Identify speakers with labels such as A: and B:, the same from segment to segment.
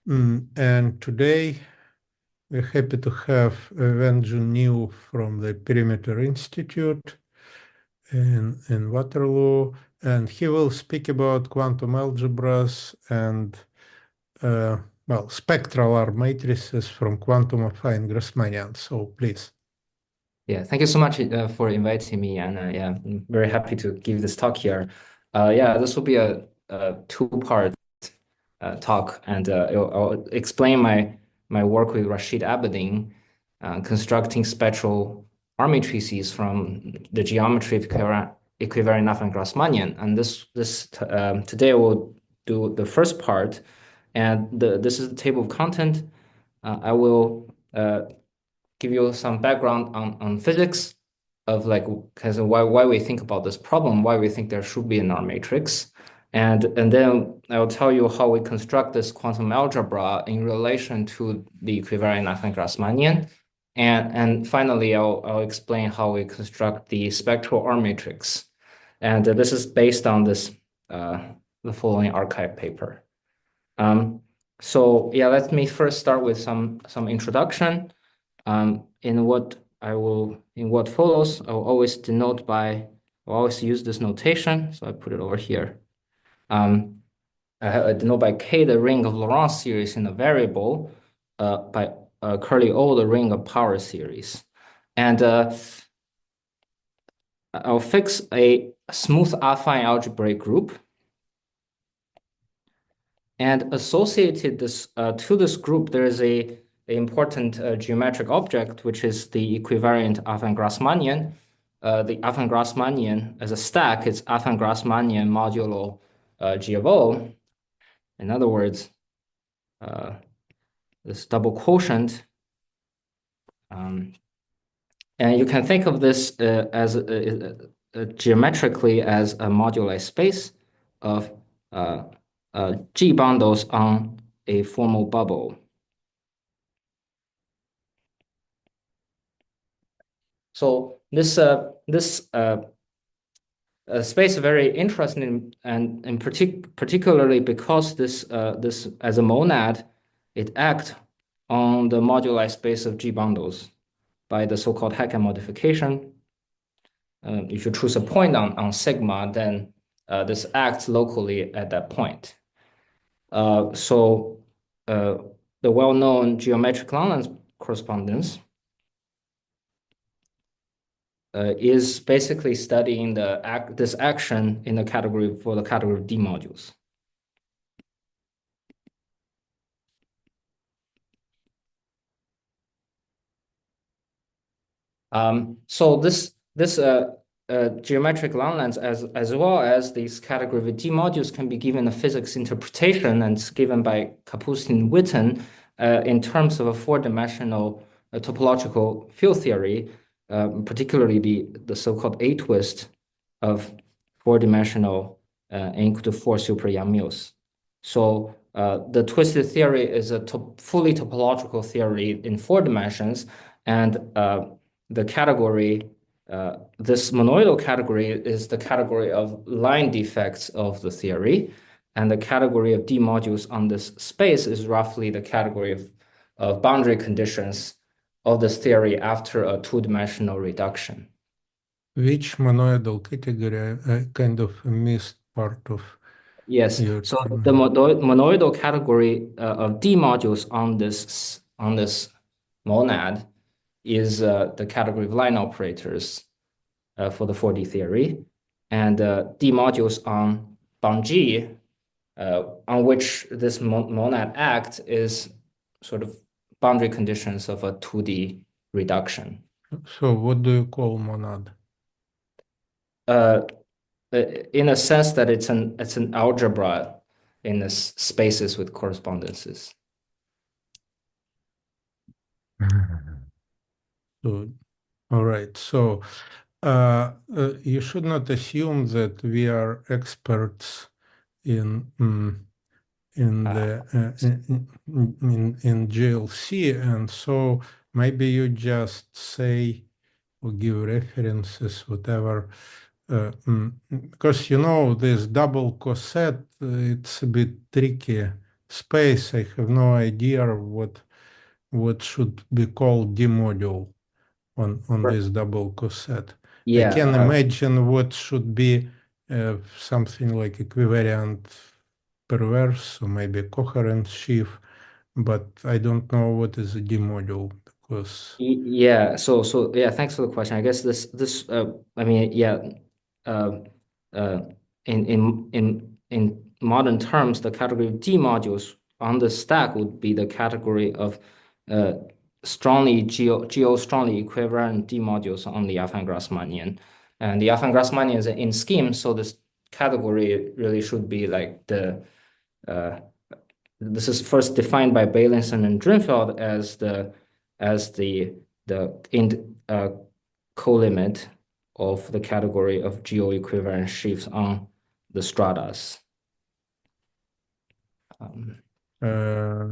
A: And today we're happy to have Wenjun Niu from the Perimeter Institute in Waterloo, and he will speak about quantum algebras and spectral R-matrices from quantum affine Grassmannians. So please.
B: Yeah, thank you so much for inviting me, and yeah, I'm very happy to give this talk here. This will be a two-part talk, and I'll explain my work with Rashid Abedin, constructing spectral R-matrices from the geometry of equivariant affine Grassmannian. And today I will do the first part, and this is the table of content. I will give you some background on physics of like because why we think about this problem, why we think there should be an R matrix. And then I'll tell you how we construct this quantum algebra in relation to the equivariant affine Grassmannian. And finally, I'll explain how we construct the spectral R matrix. And this is based on the following archive paper. So yeah, let me first start with some introduction. In what follows, I'll always use this notation. So I put it over here. I denote by K the ring of Lorentz series in a variable, by curly O the ring of power series. And I'll fix a smooth affine algebraic group. And associated to this group, there is a important geometric object, which is the equivariant affine Grassmannian. The affine Grassmannian as a stack, it's affine Grassmannian modulo G of O. In other words, this double quotient. And you can think of this as geometrically as a moduli space of G bundles on a formal bubble. So this space is very interesting, and particularly because this as a monad, it acts on the moduli space of G bundles by the so-called Hacken modification. If you choose a point on sigma, then this acts locally at that point. So the well-known geometric Langlands correspondence is basically studying this action in the category of D modules. So this geometric Langlands as well as these category of D modules can be given a physics interpretation, and it's given by Kapustin-Witten in terms of a four-dimensional topological field theory, particularly the so-called A-twist of four-dimensional n equal to 4 super Yang-Mills. So the twisted theory is a fully topological theory in 4 dimensions, and the category, this monoidal category is the category of line defects of the theory, and the category of D modules on this space is roughly the category of boundary conditions of this theory after a 2-dimensional reduction.
A: Which monoidal category? I kind of missed part of.
B: Yes, so the monoidal category of D modules on this monad is the category of line operators for the 4D theory, and D modules on bound G, on which this monad acts, is sort of boundary conditions of a 2D reduction.
A: So what do you call monad?
B: In a sense that it's an algebra in the spaces with correspondences.
A: So, all right. So you should not assume that we are experts in GLC, and so maybe you just say or give references, whatever. Because this double coset, it's a bit tricky space, I have no idea what should be called d-module on this double coset. I
B: Yeah,
A: can imagine what should be something like equivariant perverse or maybe coherent sheaf, but I don't know what is a d-module because
B: Yeah, so yeah, thanks for the question. I guess this I mean yeah, uh, uh, in modern terms, the category of D modules on the stack would be the category of uh, strongly geo strongly equivalent D modules on the affine Grassmannian, and the affine Grassmannian is in scheme, so this category really should be like uh, this is first defined by Bailenson and Drinfeld as the colimit of the category of geo-equivalent sheaves on the stratas.
A: uh,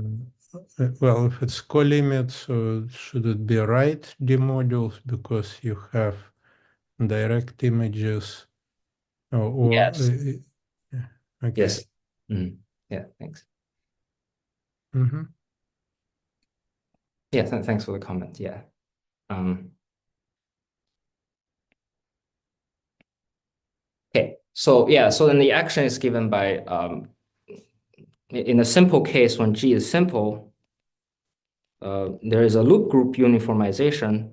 A: well, if it's colimit, so should it be right d-modules because you have direct images or
B: Yes.
A: yeah, okay.
B: Yes. Mm. Yeah, thanks.
A: Mm-hmm.
B: Yeah, thanks for the comment. Yeah. Okay. So yeah, so then the action is given by in a simple case when G is simple, there is a loop group uniformization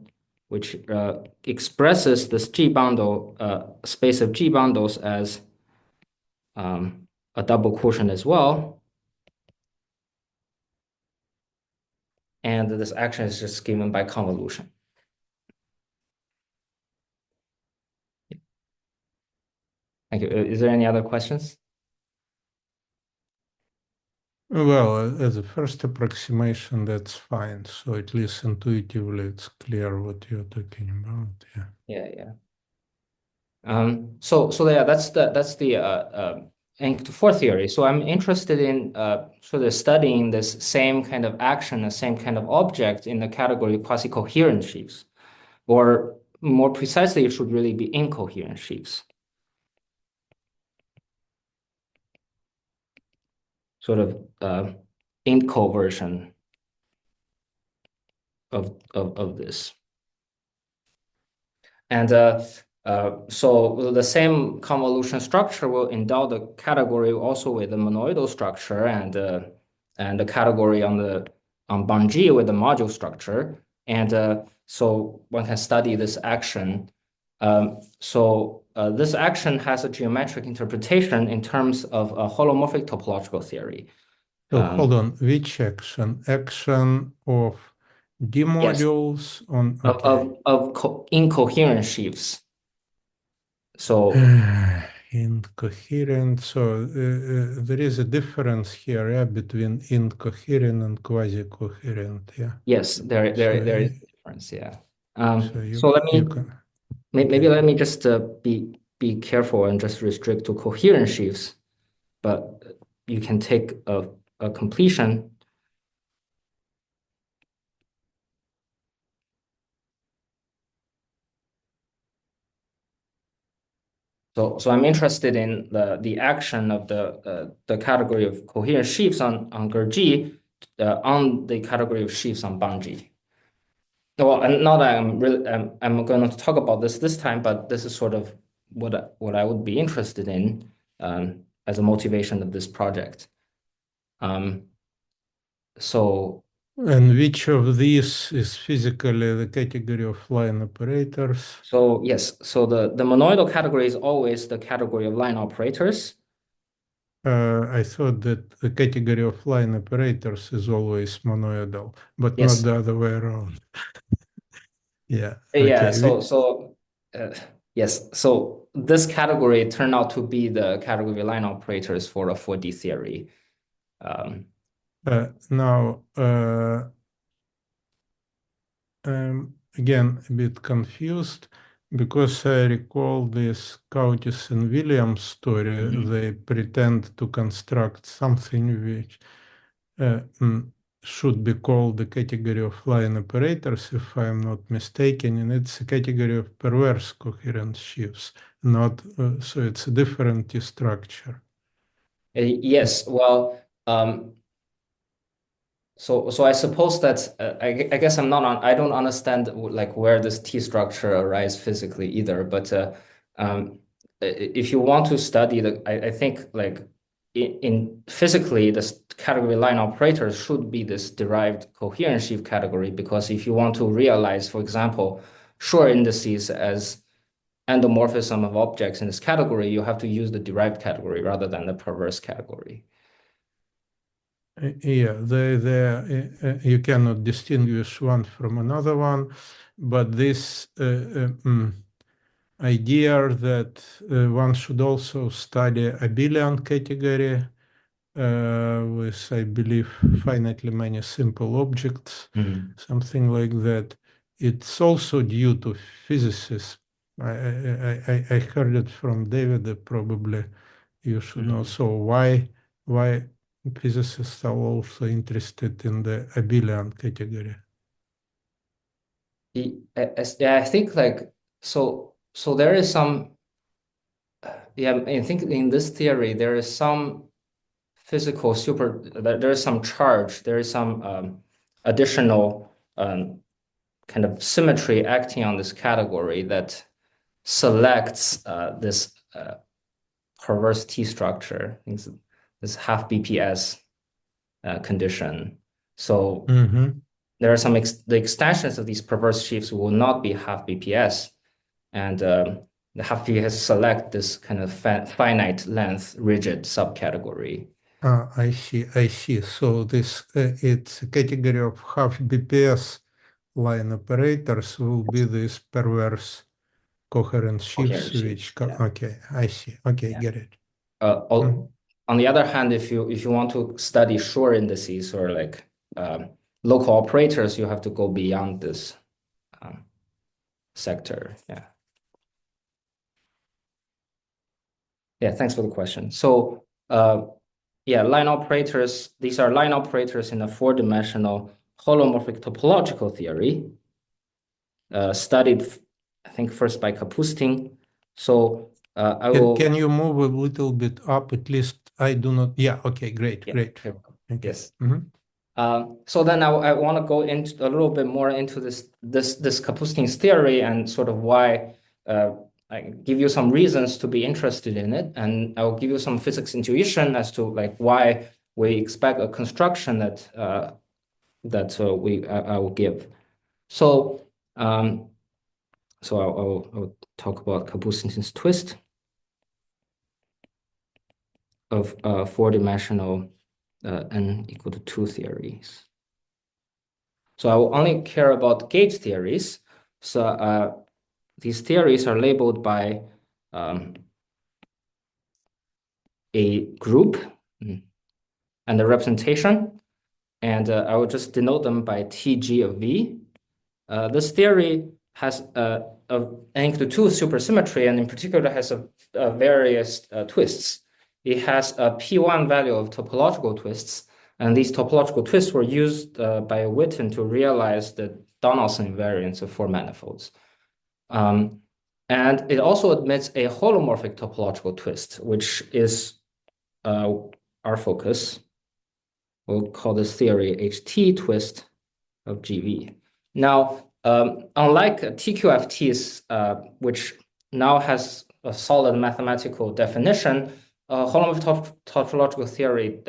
B: which expresses this G bundle space of G bundles as a double quotient as well. And this action is just given by convolution. Thank you. Is there any other questions?
A: Well, as a first approximation, that's fine. So at least intuitively, it's clear what you're talking about. Yeah.
B: Yeah. So yeah, that's the N4 theory. So I'm interested in sort of studying this same kind of action, the same kind of object in the category of quasi-coherent sheaves, or more precisely, it should really be incoherent sheaves. Sort of inco version of this. And so the same convolution structure will endow the category also with the monoidal structure and the category on Bun-G with the module structure. And so one can study this action. So this action has a geometric interpretation in terms of a holomorphic topological theory.
A: So hold on, which action? Action of D
B: Yes,
A: modules on, okay.
B: incoherent sheaves. So
A: Incoherent. So there is a difference here, yeah, between incoherent and quasi-coherent, yeah.
B: yes, there
A: So,
B: there is a difference. Yeah.
A: so
B: So
A: you can,
B: maybe
A: okay.
B: let me just be careful and just restrict to coherent sheaves, but you can take a completion. So I'm interested in the action of the category of coherent sheaves on G on the category of sheaves on Bun-G. Well, and not that I'm going to talk about this time, but this is sort of what I would be interested in as a motivation of this project. Um, so
A: And which of these is physically the category of line operators?
B: so yes, so the monoidal category is always the category of line operators.
A: I thought that the category of line operators is always monoidal, but not
B: Yes,
A: the other way around. Yeah,
B: yeah.
A: okay.
B: Uh, yes, so this category turned out to be the category of line operators for a 4D theory. Um,
A: Now, I'm again a bit confused because I recall this Curtis and Williams story.
B: mhm.
A: They pretend to construct something which uh, mm, should be called the category of line operators, if I'm not mistaken, and it's a category of perverse coherent sheaves, not so it's a different T structure.
B: Yes, well, So I suppose that I guess I don't understand like where this T structure arises physically either. But if you want to study I think like in physically this category line operators should be this derived coherent sheaf category, because if you want to realize, for example, Schur indices as endomorphism of objects in this category, you have to use the derived category rather than the perverse category.
A: Yeah, you cannot distinguish one from another one, but this idea that one should also study abelian category with, I believe, finitely many simple objects, something like that. It's also due to physicists. I heard it from David, probably you should know. So why physicists are also interested in the abelian category?
B: Yeah, I think like so there is some yeah, I think in this theory there is some physical there is some charge, there is some additional kind of symmetry acting on this category that selects this perverse T structure, this half BPS condition. So there are some the extensions of these perverse sheaves will not be half BPS, and the half BPS select this kind of finite length rigid subcategory.
A: I see. So this it's a category of half BPS line operators will be these perverse coherent sheaves, which okay, I see. Okay, get it.
B: On the other hand, if you want to study Schur indices or like local operators, you have to go beyond this sector. Yeah. Yeah, thanks for the question. So yeah, line operators, these are line operators in a four-dimensional holomorphic topological theory, studied, I think, first by Kapustin. So
A: Can you move a little bit up? At least I do not. Yeah. Okay. Great.
B: Yeah,
A: Great.
B: okay. Yes. So then I want to go into a little bit more into this Kapustin's theory and sort of why I give you some reasons to be interested in it, and I will give you some physics intuition as to like why we expect a construction that I will give. So I'll talk about Kapustin's twist of four-dimensional n equal to 2 theories. So I will only care about gauge theories. So these theories are labeled by a group and a representation, and I will just denote them by Tg of V. This theory has an equal to 2 supersymmetry, and in particular has various twists. It has a P1 value of topological twists, and these topological twists were used by Witten to realize the Donaldson invariance of four manifolds. And it also admits a holomorphic topological twist, which is our focus. We'll call this theory HT twist of GV. Now, unlike TQFTs, which now has a solid mathematical definition, holomorphic topological theory,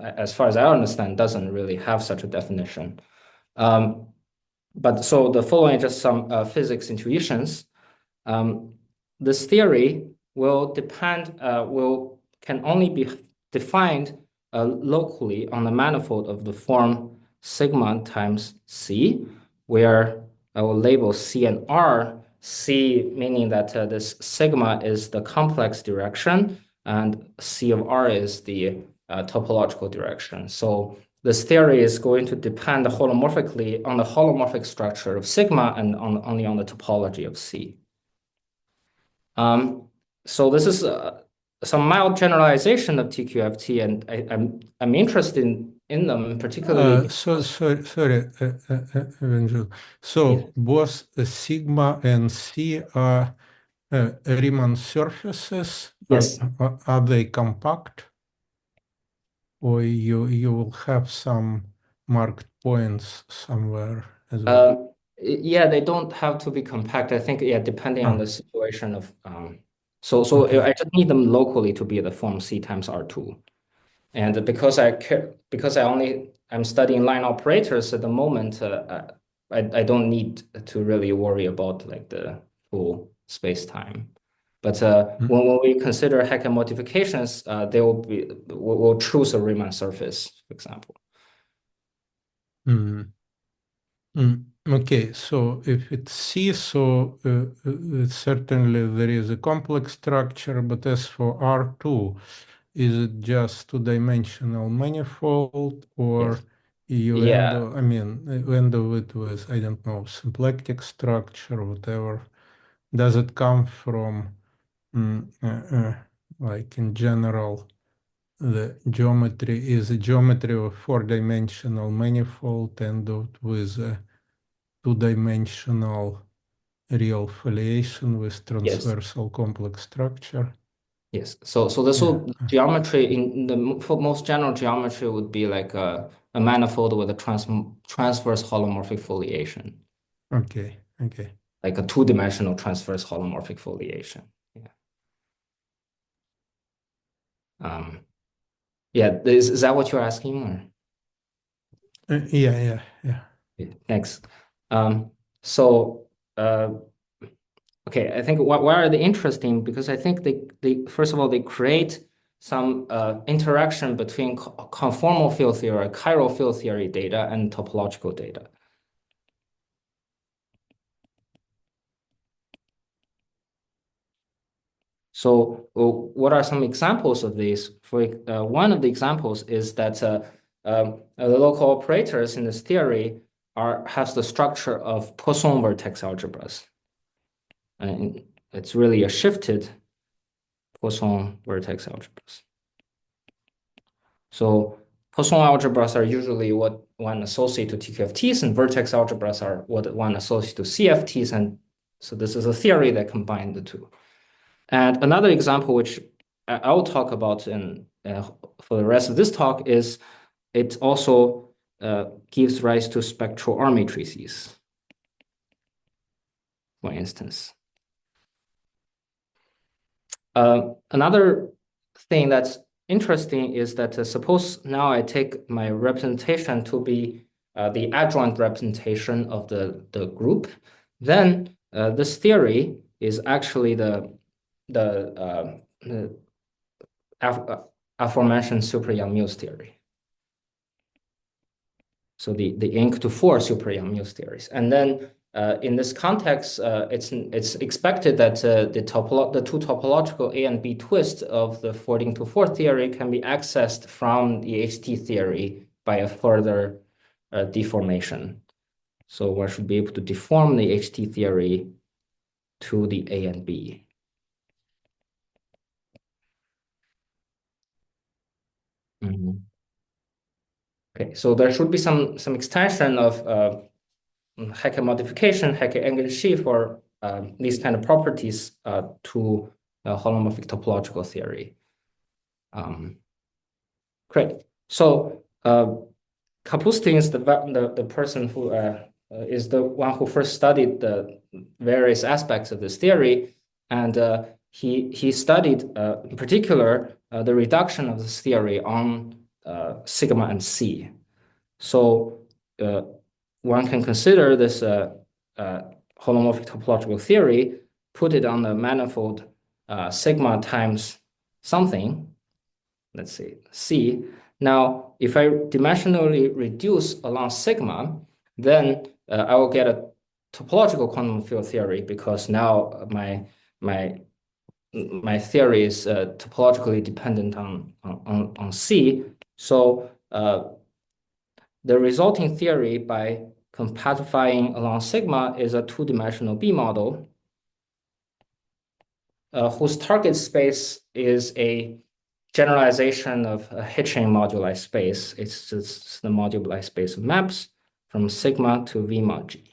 B: as far as I understand, doesn't really have such a definition. But so the following are just some physics intuitions. This theory can only be defined locally on the manifold of the form sigma times C, where I will label C and R. C meaning that this sigma is the complex direction, and C of R is the topological direction. So this theory is going to depend holomorphically on the holomorphic structure of sigma and only on the topology of C. So this is some mild generalization of TQFT, and I'm interested in them particularly.
A: Sorry, Wenjun. So
B: Yes.
A: both sigma and C are Riemann surfaces.
B: Yes.
A: Are they compact, or you will have some marked points somewhere as well?
B: Yeah, they don't have to be compact. I think, yeah, depending on
A: Oh,
B: the situation of so
A: okay.
B: I just need them locally to be the form C times R2. And because I'm studying line operators at the moment, I don't need to really worry about like the full space time. But
A: Mm,
B: when we consider Hacker modifications, they will be we'll choose a Riemann surface, for example.
A: mm, Okay, so if it's C, so certainly there is a complex structure, but as for R2, is it just two-dimensional manifold, or
B: Yes.
A: you
B: Yeah.
A: end of it with, I don't know, symplectic structure, whatever? Does it come from, mm, uh, uh, like in general, the geometry is a geometry of four-dimensional manifold endowed with a two-dimensional real foliation with
B: Yes.
A: transversal complex structure?
B: Yes. So this
A: Yeah.
B: whole geometry in the for most general geometry would be like a manifold with a transverse holomorphic foliation,
A: Okay. Okay.
B: like a two-dimensional transverse holomorphic foliation. Yeah. Um, yeah. Is that what you're asking? Or?
A: Yeah. Yeah. Yeah.
B: Yeah, thanks. Um, so okay, I think why are they interesting? Because I think they first of all they create some interaction between conformal field theory, chiral field theory data, and topological data. So, what are some examples of these? For one of the examples is that the local operators in this theory has the structure of Poisson vertex algebras, and it's really a shifted Poisson vertex algebras. So, Poisson algebras are usually what one associates to TQFTs, and vertex algebras are what one associates to CFTs, and so this is a theory that combines the two. And another example, which I will talk about for the rest of this talk, is it also gives rise to spectral R-matrices, for instance. Another thing that's interesting is that suppose now I take my representation to be the adjoint representation of the group, then this theory is actually the aforementioned super Yang-Mills theory. So the ink to four super Yang-Mills theories. And then in this context, it's expected that the two topological A and B twists of the 14 to 4 theory can be accessed from the HT theory by a further deformation. So one should be able to deform the HT theory to the A and B. Mhm. Okay, so there should be some extension of Hacker modification, Hacker angle sheaf, or these kind of properties to holomorphic topological theory. Great. So Kapustin is the person who is the one who first studied the various aspects of this theory, and he studied in particular the reduction of this theory on sigma and C. So one can consider this holomorphic topological theory, put it on the manifold sigma times something, let's say C. Now, if I dimensionally reduce along sigma, then I will get a topological quantum field theory because now my theory is topologically dependent on C. So the resulting theory by compactifying along sigma is a two-dimensional B model whose target space is a generalization of a Hitching moduli space. It's just the moduli space of maps from sigma to V mod G.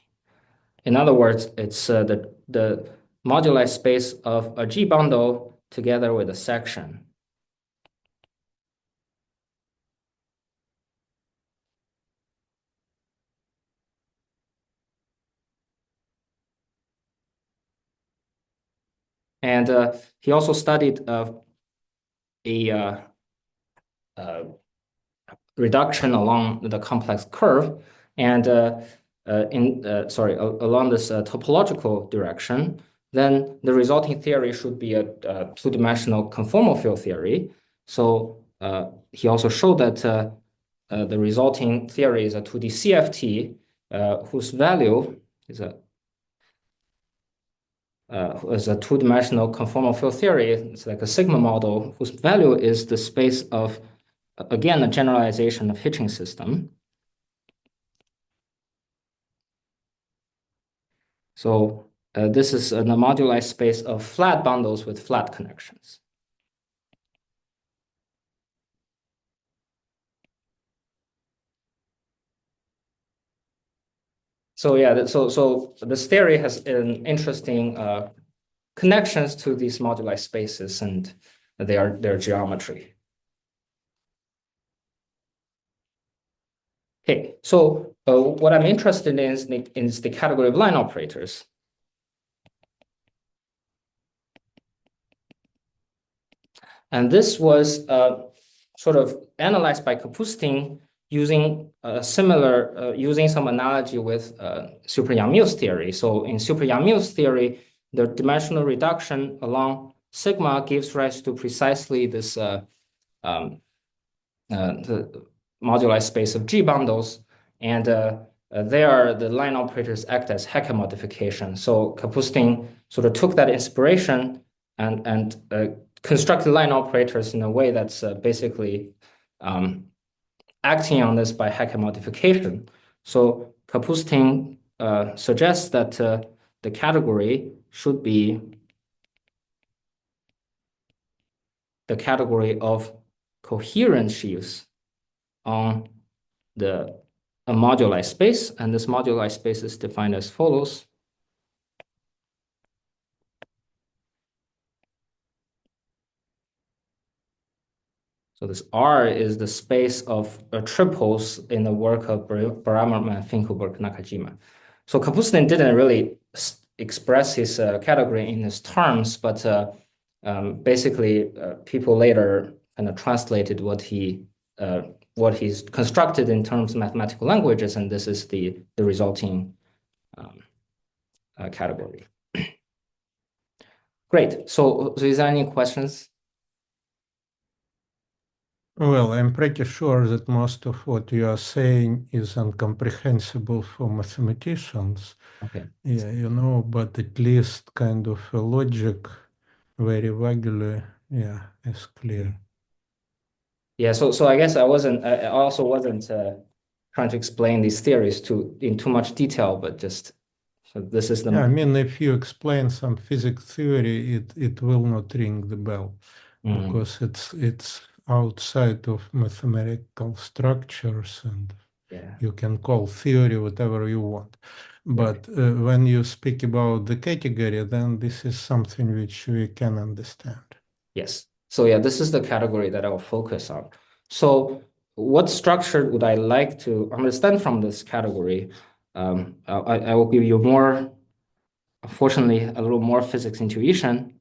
B: In other words, it's the moduli space of a G bundle together with a section. And he also studied a reduction along the complex curve, and along this topological direction. Then the resulting theory should be a two-dimensional conformal field theory. So he also showed that the resulting theory is a 2D CFT whose value is a two-dimensional conformal field theory. It's like a sigma model whose value is the space of, again, a generalization of Hitching system. So this is a moduli space of flat bundles with flat connections. So yeah, so this theory has an interesting connections to these moduli spaces and their geometry. Okay, so what I'm interested in is the category of line operators. And this was sort of analyzed by Kapustin using using some analogy with super Yang-Mills theory. So in super Yang-Mills theory, the dimensional reduction along sigma gives rise to precisely this the moduli space of G bundles, and there the line operators act as Hecke modification. So Kapustin sort of took that inspiration and constructed line operators in a way that's basically acting on this by Hecke modification. So Kapustin suggests that the category should be the category of coherent sheaves on a moduli space, and this moduli space is defined as follows. So this R is the space of triples in the work of Braverman, Finkelberg, Nakajima. So Kapustin didn't really express his category in these terms, but basically people later kind of translated what he's constructed in terms of mathematical languages, and this is the resulting category. Great. So is there any questions?
A: Well, I'm pretty sure that most of what you are saying is incomprehensible for mathematicians.
B: Okay.
A: Yeah, you know, but at least kind of a logic very vaguely, yeah, is clear.
B: Yeah, so I guess I also wasn't trying to explain these theories in too much detail, but just so this is the.
A: Yeah, I mean, if you explain some physics theory, it will not ring the bell because it's outside of mathematical structures, and
B: Yeah.
A: you can call theory whatever you want. But when you speak about the category, then this is something which we can understand.
B: Yes. So yeah, this is the category that I'll focus on. So what structure would I like to understand from this category? I will give you more, unfortunately, a little more physics intuition.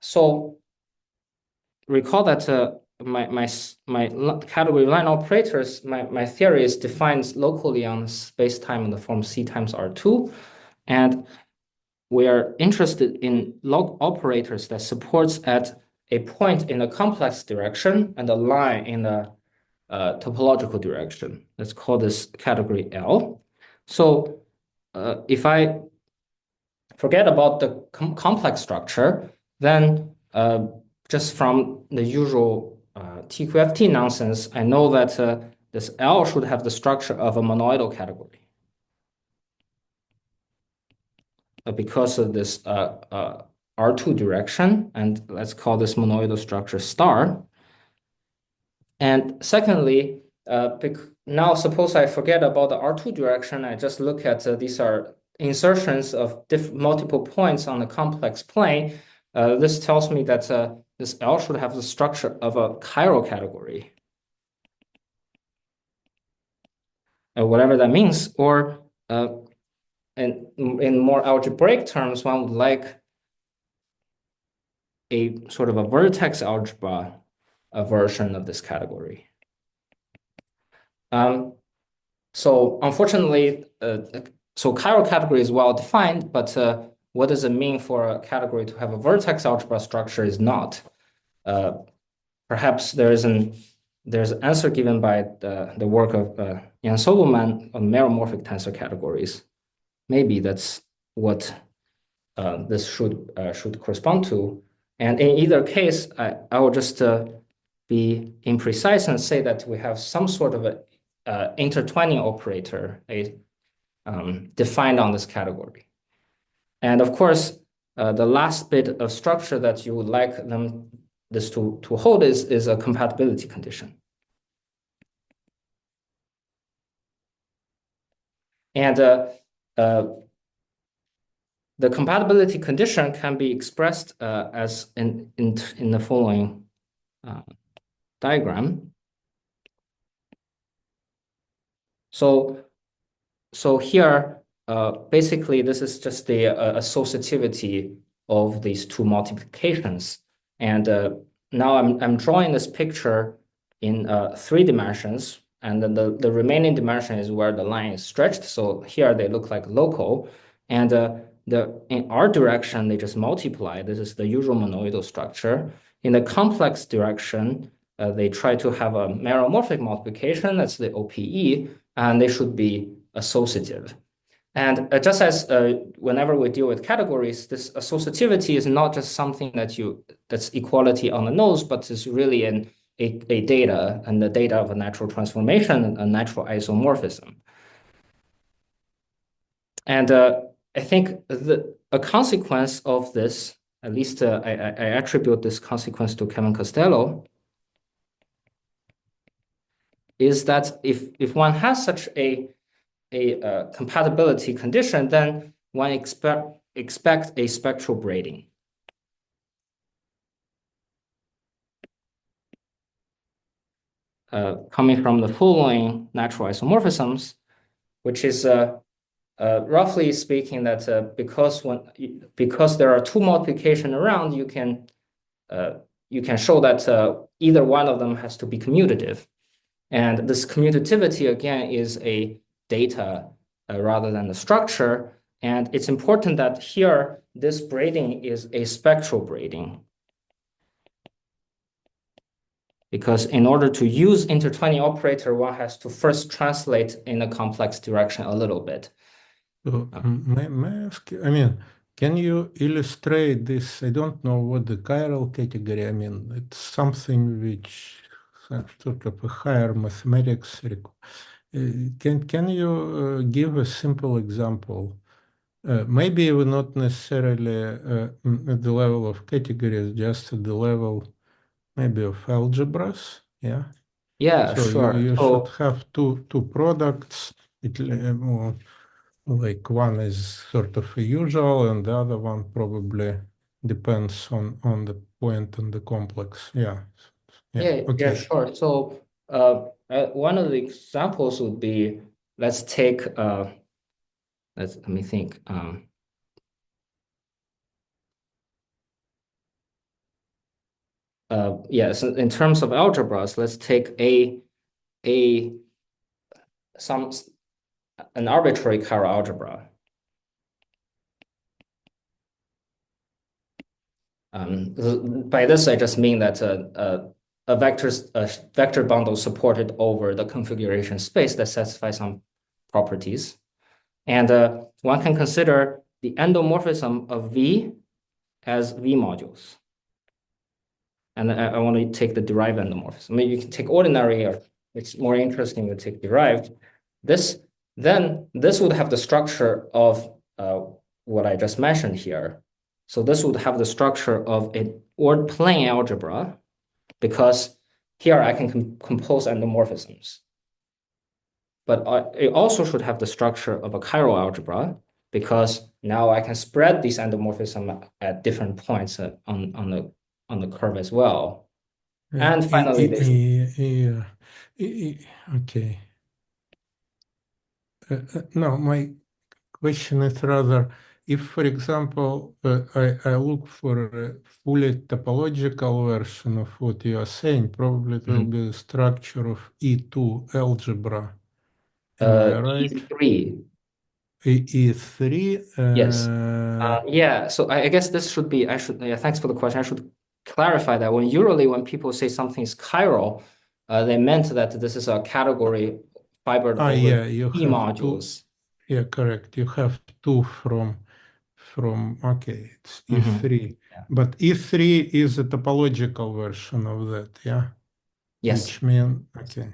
B: So recall that my category line operators, my theory is defined locally on space-time in the form C times R2, and we are interested in log operators that supports at a point in a complex direction and a line in the topological direction. Let's call this category L. So if I forget about the complex structure, then just from the usual TQFT nonsense, I know that this L should have the structure of a monoidal category. Because of this R2 direction, and let's call this monoidal structure star. And secondly, now suppose I forget about the R2 direction, I just look at these are insertions of multiple points on the complex plane. This tells me that this L should have the structure of a chiral category. Whatever that means, or in more algebraic terms, one would like a sort of a vertex algebra version of this category. So unfortunately, so chiral category is well defined, but what does it mean for a category to have a vertex algebra structure is not. Perhaps there's an answer given by the work of Jan Solomon on meromorphic tensor categories. Maybe that's what this should correspond to. And in either case, I will just be imprecise and say that we have some sort of a intertwining operator defined on this category. And of course, the last bit of structure that you would like this to hold is a compatibility condition. And the compatibility condition can be expressed as in the following diagram. So here, basically, this is just the associativity of these two multiplications. And now I'm drawing this picture in 3 dimensions, and then the remaining dimension is where the line is stretched. So here they look like local, and in R direction they just multiply. This is the usual monoidal structure. In the complex direction, they try to have a meromorphic multiplication. That's the OPE, and they should be associative. And just as whenever we deal with categories, this associativity is not just something that's equality on the nose, but is really a data, and the data of a natural transformation, a natural isomorphism. And I think a consequence of this, at least I attribute this consequence to Kevin Costello, is that if one has such a compatibility condition, then one expect a spectral braiding. Coming from the following natural isomorphisms, which is roughly speaking that because there are 2 multiplication around, you can show that either one of them has to be commutative. And this commutativity, again, is a data rather than the structure. And it's important that here, this braiding is a spectral braiding. Because in order to use intertwining operator, one has to first translate in a complex direction a little bit.
A: So, may I ask you, I mean, can you illustrate this? I don't know what the chiral category, I mean, it's something which sort of a higher mathematics. Can you give a simple example? Maybe even not necessarily at the level of categories, just at the level maybe of algebras, yeah?
B: Yeah,
A: So
B: sure.
A: you should have two products. Like one is sort of a usual, and the other one probably depends on the point and the complex. Yeah.
B: Yeah,
A: Okay.
B: sure. So one of the examples would be, let's take let me think. Yes, in terms of algebras, let's take an arbitrary chiral algebra. By this, I just mean that a vector bundle supported over the configuration space that satisfies some properties. And one can consider the endomorphism of V as V modules. And I want to take the derived endomorphism. I mean, you can take ordinary, or it's more interesting to take derived. Then this would have the structure of what I just mentioned here. So this would have the structure of an plane algebra, because here I can compose endomorphisms. But it also should have the structure of a chiral algebra, because now I can spread these endomorphisms at different points on the curve as well. And finally,
A: okay. No, my question is rather, if, for example, I look for a fully topological version of what you are saying, probably it will be the structure of E2 algebra. Am I right?
B: E3.
A: E3?
B: Yes. Yeah, so I guess this should be, yeah, thanks for the question. I should clarify that usually when people say something is chiral, they meant that this is a category fibered over
A: Yeah, you
B: D
A: have two.
B: modules.
A: Yeah, correct. You have two okay, it's E3.
B: Yeah.
A: But E3 is a topological version of that, yeah?
B: Yes.
A: Which means, okay.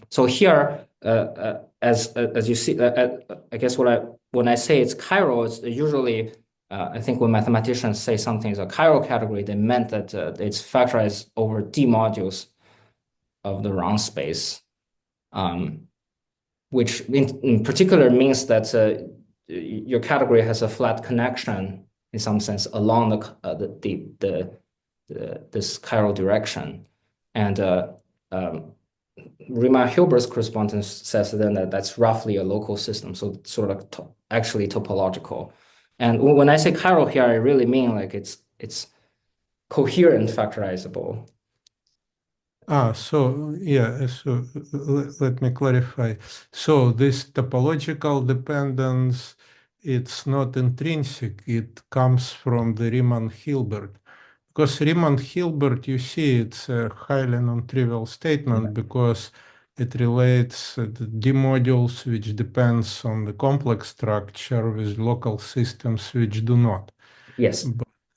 B: So here, as you see, I guess when I say it's chiral, it's usually I think when mathematicians say something is a chiral category, they meant that it's factorized over D modules of the round space, which in particular means that your category has a flat connection in some sense along this chiral direction, and Riemann-Hilbert's correspondence says then that that's roughly a local system, so it's sort of actually topological. And when I say chiral here, I really mean like it's coherent factorizable.
A: So yeah, so let me clarify. So this topological dependence, it's not intrinsic, it comes from the Riemann-Hilbert. Because Riemann-Hilbert, you see, it's a highly non-trivial statement because it relates the D modules which depends on the complex structure with local systems which do not.
B: Yes.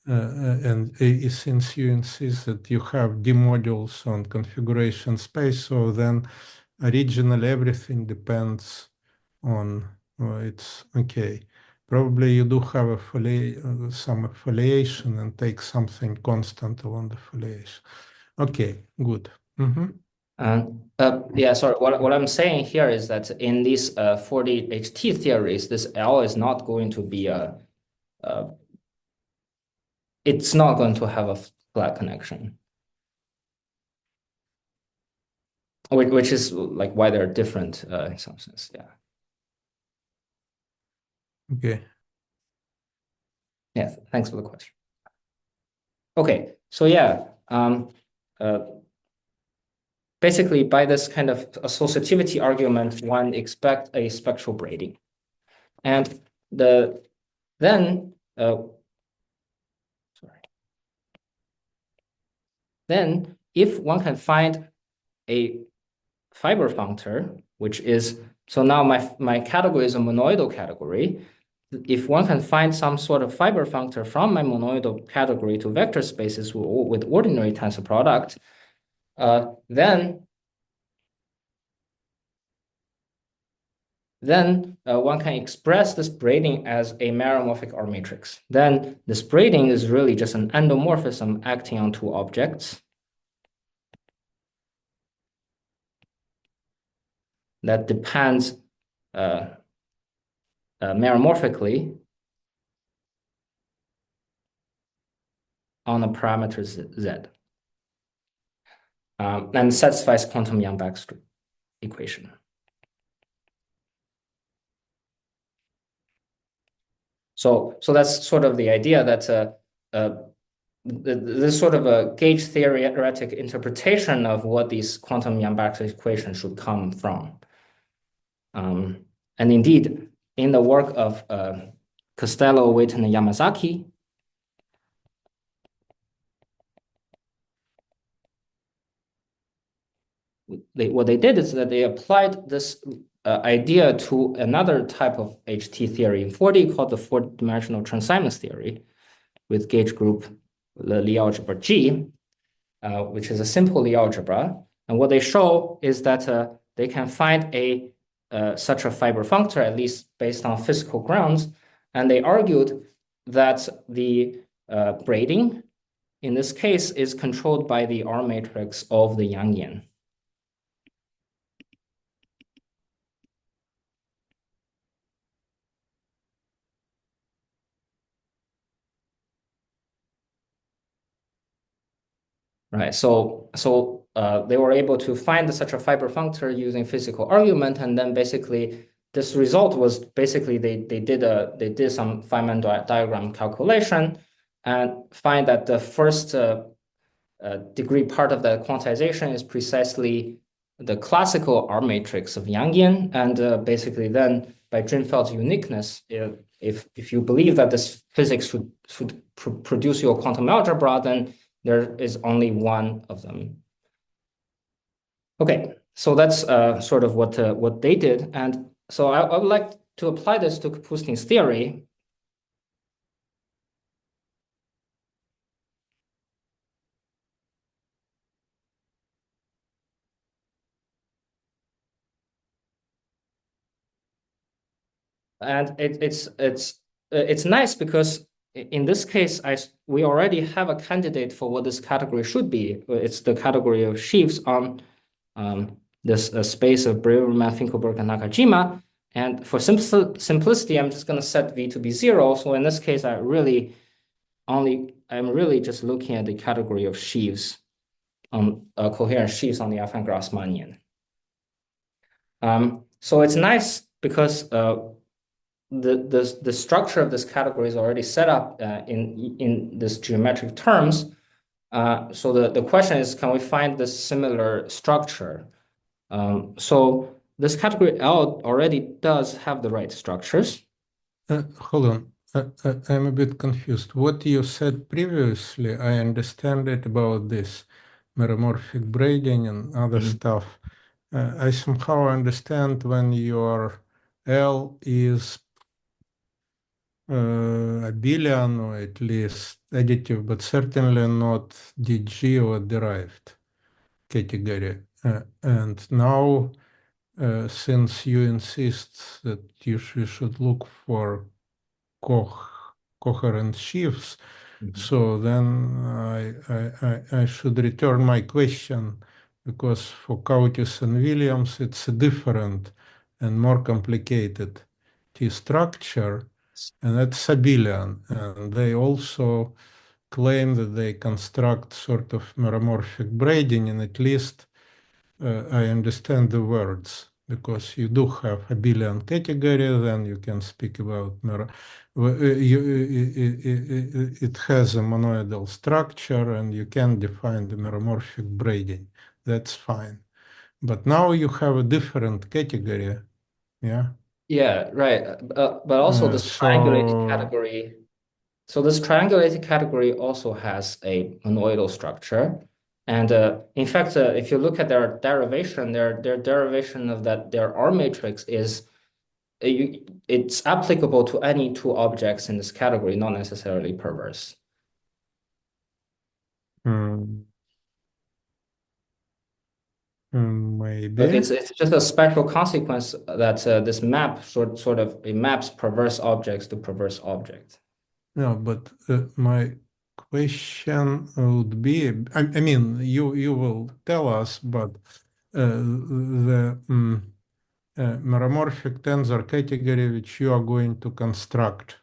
A: And since you insist that you have D modules on configuration space, so then originally everything depends on it's okay. Probably you do have some affiliation and take something constant along the affiliation. Okay, good.
B: Yeah, sorry. What I'm saying here is that in these 4D HT theories, this L is not going to be it's not going to have a flat connection, which is like why they're different in some sense. Yeah.
A: Okay.
B: Yeah. Thanks for the question. Okay. So yeah, uh, basically by this kind of associativity argument, one expect a spectral braiding, and then sorry, then if one can find a fiber functor, which is so now my category is a monoidal category. If one can find some sort of fiber functor from my monoidal category to vector spaces with ordinary tensor product, then one can express this braiding as a meromorphic R matrix. Then this braiding is really just an endomorphism acting on two objects that depends meromorphically on a parameter z, and satisfies quantum Yang-Baxter equation. So that's sort of the idea that this sort of a gauge-theoretic interpretation of what these quantum Yang-Baxter equations should come from. And indeed, in the work of Costello-Witten-Yamazaki, what they did is that they applied this idea to another type of HT theory in 4D called the four-dimensional transimus theory with gauge group the Lie algebra G, which is a simple Lie algebra. And what they show is that they can find such a fiber functor, at least based on physical grounds. And they argued that the braiding in this case is controlled by the R matrix of the Yangian. Right. So they were able to find such a fiber functor using physical argument, and then basically this result was basically they did some Feynman diagram calculation and find that the first degree part of the quantization is precisely the classical R matrix of Yangian, and basically then by Drinfeld's uniqueness, if you believe that this physics should produce your quantum algebra, then there is only one of them. Okay, so that's sort of what they did, and so I would like to apply this to Kapustin's theory. And it's nice because in this case, we already have a candidate for what this category should be. It's the category of sheaves on this space of Braverman, Finkelberg, and Nakajima. And for simplicity, I'm just going to set V to be 0. So in this case, I'm really just looking at the category of sheaves on coherent sheaves on the affine Grassmannian. So it's nice because the structure of this category is already set up in this geometric terms. So the question is, can we find this similar structure? So this category L already does have the right structures.
A: Hold on. I'm a bit confused. What you said previously, I understand it about this meromorphic braiding and other stuff. I somehow understand when your L is abelian or at least additive, but certainly not DG or derived category. And now, since you insist that you should look for coherent sheaves, so then I should return my question, because for Kautis and Williams, it's a different and more complicated T structure, and that's abelian. And they also claim that they construct sort of meromorphic braiding, and at least I understand the words, because you do have abelian category, then you can speak about it has a monoidal structure, and you can define the meromorphic braiding. That's fine. But now you have a different category, yeah?
B: Yeah, right. But also this triangulated
A: So
B: category. So this triangulated category also has a monoidal structure. And in fact, if you look at their derivation, their derivation of their R matrix is it's applicable to any two objects in this category, not necessarily perverse.
A: maybe.
B: It's just a special consequence that this map sort of it maps perverse objects to perverse objects.
A: No, but my question would be, I mean, you will tell us, but the meromorphic tensor category which you are going to construct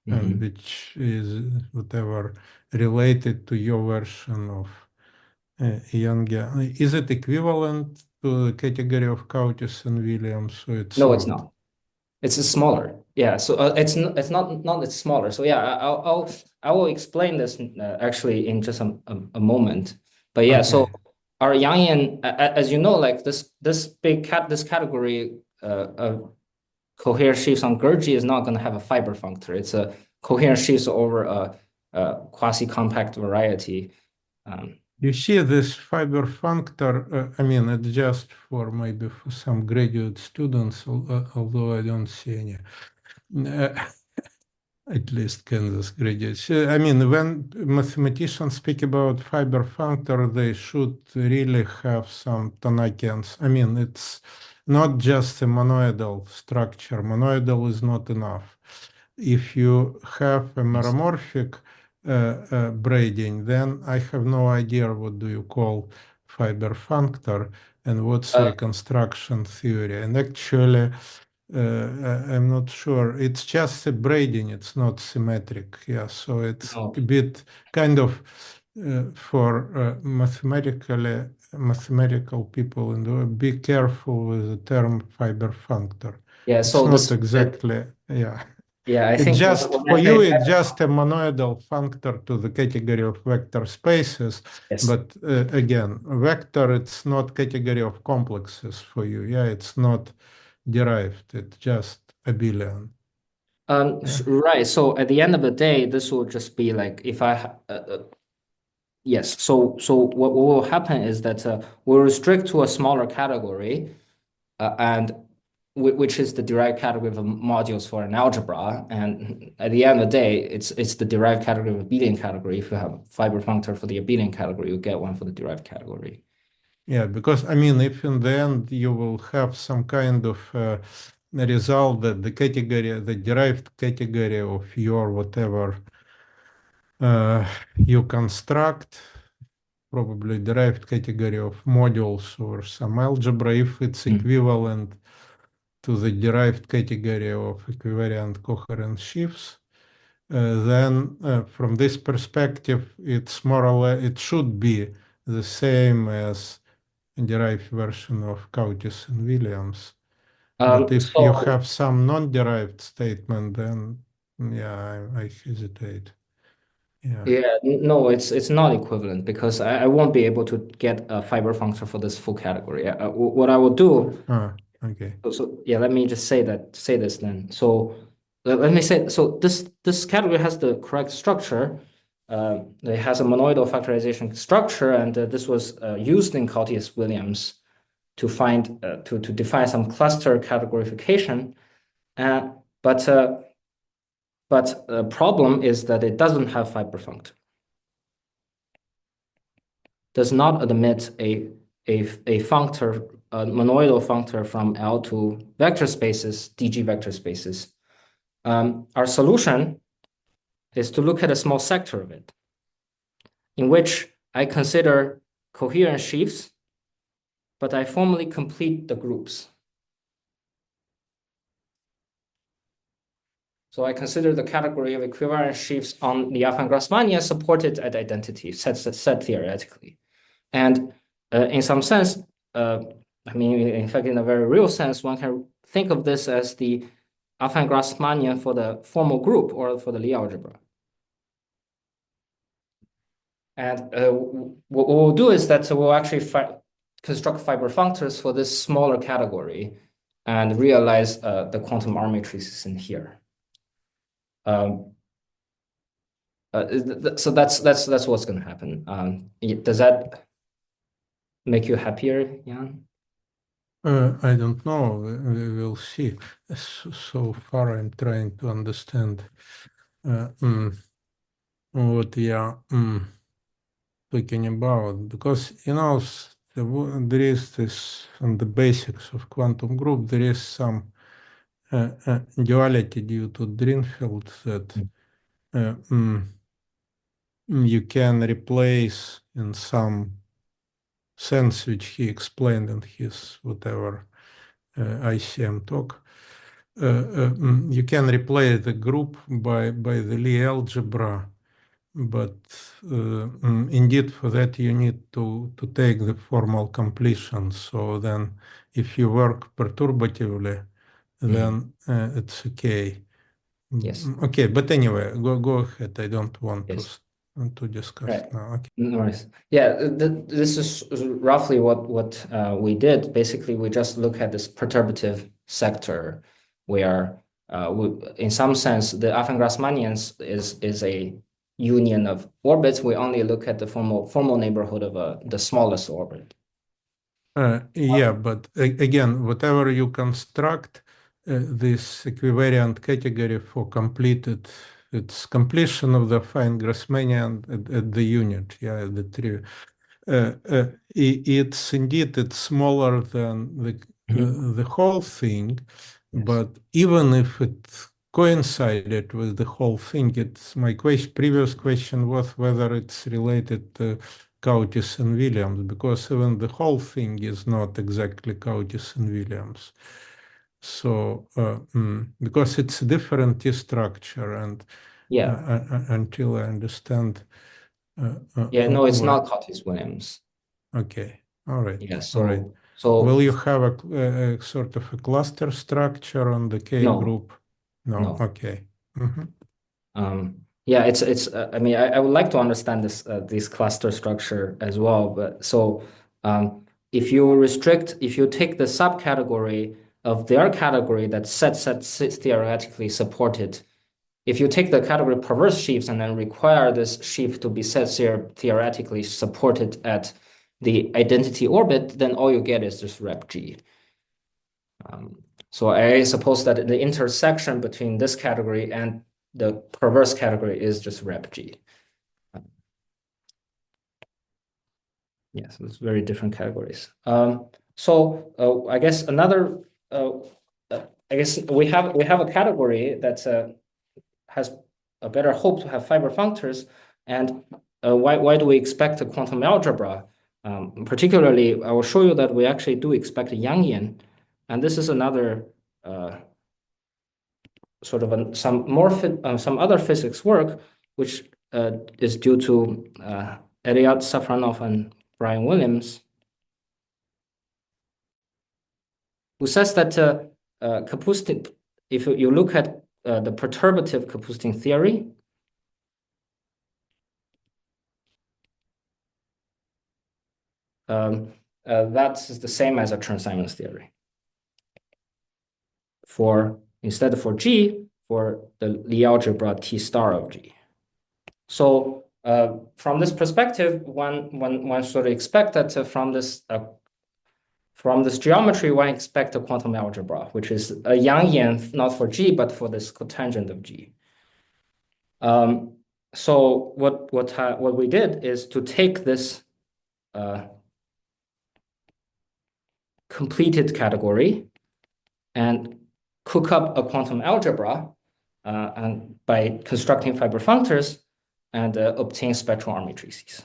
A: and which is whatever related to your version of Yang, is it equivalent to the category of Kautis and Williams? So it's
B: No, it's
A: not.
B: not. It's smaller. Yeah, so it's not it's smaller. So yeah, I will explain this actually in just a moment. But yeah, so
A: Okay.
B: our Yangian, as you know, like this category of coherent sheaves on Gurgi is not going to have a fiber functor. It's a coherent sheaves over a quasi-compact variety.
A: You see this fiber functor, I mean, it's just for maybe for some graduate students, although I don't see any, at least Kansas graduates. I mean, when mathematicians speak about fiber functor, they should really have some Tanakians. I mean, it's not just a monoidal structure. Monoidal is not enough. If you have a meromorphic braiding, then I have no idea what do you call fiber functor and what's reconstruction theory. And actually, I'm not sure. It's just a braiding. It's not symmetric. Yeah, so it's
B: No.
A: a bit kind of for mathematical people, and be careful with the term fiber functor.
B: Yeah,
A: It's
B: so
A: not
B: this,
A: exactly, yeah.
B: yeah, I
A: It's
B: think
A: just, for you, it's just a monoidal functor to the category of vector spaces.
B: yes.
A: But again, vector, it's not category of complexes for you. Yeah, it's not derived. It's just abelian. Yeah.
B: Right. So at the end of the day, this will just be like if yes. So what will happen is that we'll restrict to a smaller category, and which is the derived category of modules for an algebra. And at the end of the day, it's the derived category of abelian category. If you have fiber functor for the abelian category, you get one for the derived category.
A: Yeah, because I mean, if in the end you will have some kind of result that the category, the derived category of your whatever you construct, probably derived category of modules or some algebra, if it's
B: Mm.
A: equivalent to the derived category of equivariant coherent sheaves, then from this perspective, it's more or less, it should be the same as a derived version of Cauchy and Williams. But if you
B: So
A: have some non-derived statement, then yeah, I hesitate. Yeah.
B: yeah, no, it's not equivalent because I won't be able to get a fiber functor for this full category. What I will do.
A: Ah, okay.
B: So yeah, let me just say this then. So let me say so this category has the correct structure. It has a monoidal factorization structure, and this was used in Cauchy-Williams to find to define some cluster categorification. Uh, but the problem is that it doesn't have fiber functor. Does not admit a functor, a monoidal functor from L to vector spaces, DG vector spaces. Our solution is to look at a small sector of it, in which I consider coherent sheaves, but I formally complete the groups. So I consider the category of equivariant sheaves on the affine Grassmannian supported at identity, set theoretically. And in some sense, I mean, in fact, in a very real sense, one can think of this as the affine Grassmannian for the formal group or for the Lie algebra. And what we'll do is that we'll actually construct fiber functors for this smaller category and realize the quantum R-matrices in here. Um, so that's what's going to happen. Does that make you happier, Jan?
A: I don't know. We will see. So far, I'm trying to understand uh, mm, what we are talking about, because there is this on the basics of quantum group. There is some duality due to Drinfeld that uh, mm, you can replace in some sense, which he explained in his whatever ICM talk. You can replace the group by the Lie algebra, but indeed for that you need to take the formal completion. So then if you work perturbatively, then it's okay.
B: Yes.
A: Okay, but anyway, go ahead. I don't want
B: Yes.
A: to discuss
B: Right.
A: now. Okay.
B: Nice. Yeah, this is roughly what we did. Basically, we just look at this perturbative sector where, in some sense, the Affine-Grassmannians is a union of orbits. We only look at the formal neighborhood of the smallest orbit.
A: Yeah, but again, whatever you construct, this equivariant category for completed, it's completion of the affine Grassmannian at the unit, yeah, at the tree. It's indeed it's smaller than the whole thing,
B: Yes.
A: but even if it coincided with the whole thing, it's my previous question was whether it's related to Cauchy and Williams, because even the whole thing is not exactly Cauchy and Williams. So because it's a different T structure, and
B: Yeah.
A: until I understand
B: Yeah. No, it's
A: what.
B: not Curtis Williams.
A: Okay. All right.
B: Yeah.
A: All right.
B: So So
A: will you have a sort of a cluster structure on the K
B: no,
A: group? No.
B: no.
A: Okay.
B: Yeah, it's. I mean, I would like to understand this cluster structure as well. But so, if you take the subcategory of their category that's set theoretically supported, if you take the category perverse sheaves and then require this sheaf to be set theoretically supported at the identity orbit, then all you get is just rep G. So I suppose that the intersection between this category and the perverse category is just rep G. Yes, it's very different categories. So I guess another, I guess we have a category that has a better hope to have fiber functors, and why do we expect a quantum algebra? Particularly, I will show you that we actually do expect a Yangian, and this is another sort of some other physics work, which is due to Eliot Safronov and Brian Williams, who says that Kapustin, if you look at the perturbative Kapustin theory, that's the same as a Chern-Simons theory. Instead for G, for the Lie algebra T star of G. So from this perspective, one should expect that from this geometry, one expect a quantum algebra, which is a Yangian not for G, but for this cotangent of G. So what we did is to take this completed category and cook up a quantum algebra and by constructing fiber functors and obtain spectral R-matrices.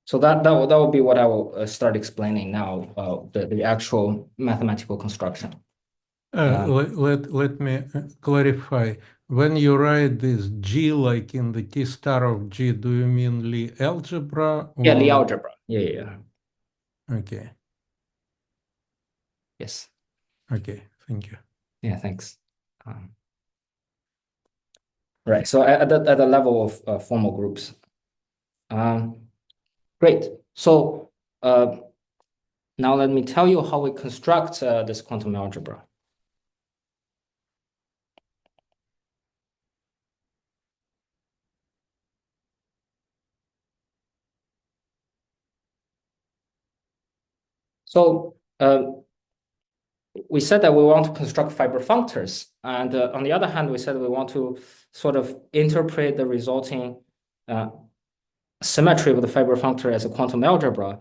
B: So that will be what I will start explaining now, the actual mathematical construction.
A: Let me clarify. When you write this G like in the T star of G, do you mean Lie algebra? Or...
B: Yeah, Lie algebra. Yeah.
A: Okay.
B: Yes.
A: Okay, thank you.
B: Yeah, thanks. Right, so at the level of formal groups. Great. So now let me tell you how we construct this quantum algebra. So we said that we want to construct fiber functors. And on the other hand, we said we want to sort of interpret the resulting symmetry of the fiber functor as a quantum algebra.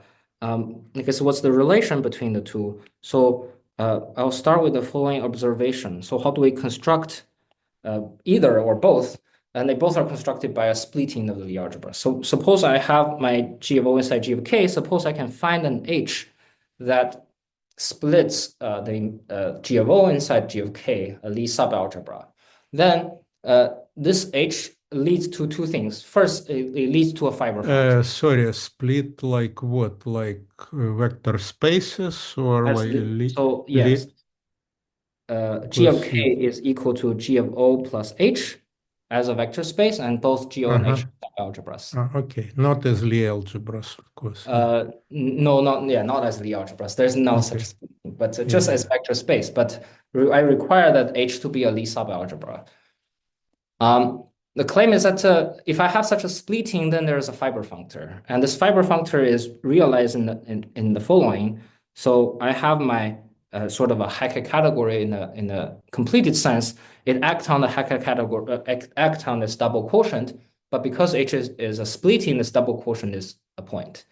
B: Because what's the relation between the two? So I'll start with the following observation. So how do we construct either or both? And they both are constructed by a splitting of the Lie algebra. So suppose I have my G of O inside G of K. Suppose I can find an H that splits the G of O inside G of K, a Lie subalgebra. Then this H leads to two things. First, it leads to a fiber functor.
A: Sorry, split like what? Like vector spaces or like...
B: So yes, G of K is equal to G of O plus H as a vector space, and both G O and H are algebras.
A: Okay, not as Lie algebras, of course.
B: No, not as Lie algebras. There's no such thing, but just as vector space. But I require that H to be a Lie subalgebra. The claim is that if I have such a splitting, then there is a fiber functor, and this fiber functor is realized in the following. So I have my sort of a Hecke category in a completed sense. It acts on the Hecke category, act on this double quotient, but because H is a splitting, this double quotient is a point.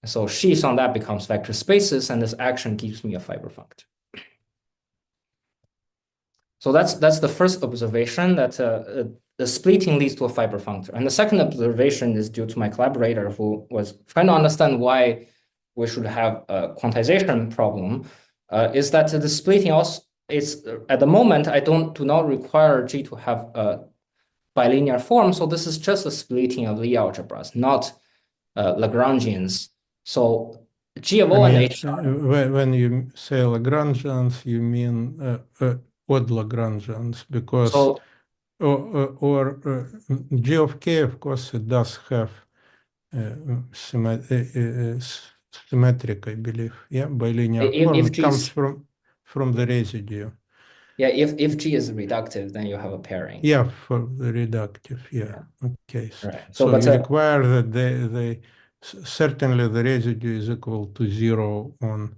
B: So sheaves on that becomes vector spaces, and this action gives me a fiber functor. So that's the first observation, that the splitting leads to a fiber functor. And the second observation is due to my collaborator, who was trying to understand why we should have a quantization problem, is that the splitting also is, at the moment, I do not require G to have bilinear form. So this is just a splitting of Lie algebras, not Lagrangians. So G of O and H.
A: When you say Lagrangians, you mean odd Lagrangians, because G of K, of course, it does have symmetric, I believe. Yeah, bilinear form. It comes from the residue.
B: Yeah, if G is reductive, then you have a pairing.
A: Yeah, for the reductive. Yeah. Okay.
B: Right.
A: So you require that they certainly the residue is equal to 0 on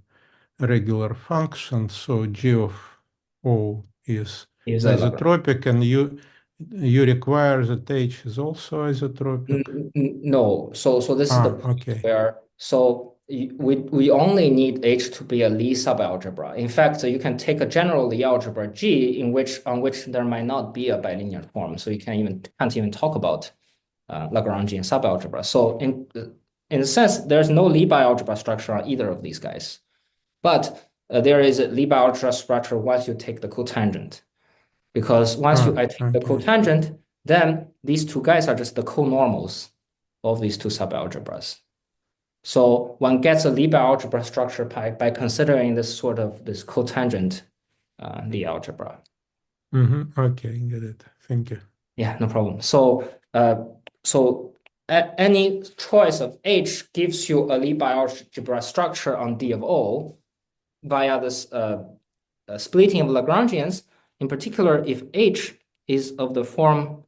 A: regular function. So G of O is isotropic, and you require that H is also isotropic.
B: No. So this is the point where we only need H to be a Lie subalgebra. In fact, you can take a general Lie algebra G on which there might not be a bilinear form. So you can't even talk about Lagrangian subalgebra. So in a sense, there's no Lie bialgebra structure on either of these guys. But there is a Lie bialgebra structure once you take the cotangent. Because once I take the cotangent, then these two guys are just the conormals of these two subalgebras. So one gets a Lie bialgebra structure by considering this cotangent Lie algebra.
A: Okay, get it. Thank you.
B: Yeah, no problem. So any choice of H gives you a Lie bialgebra structure on D of O via this splitting of Lagrangians. In particular, if H is of the form,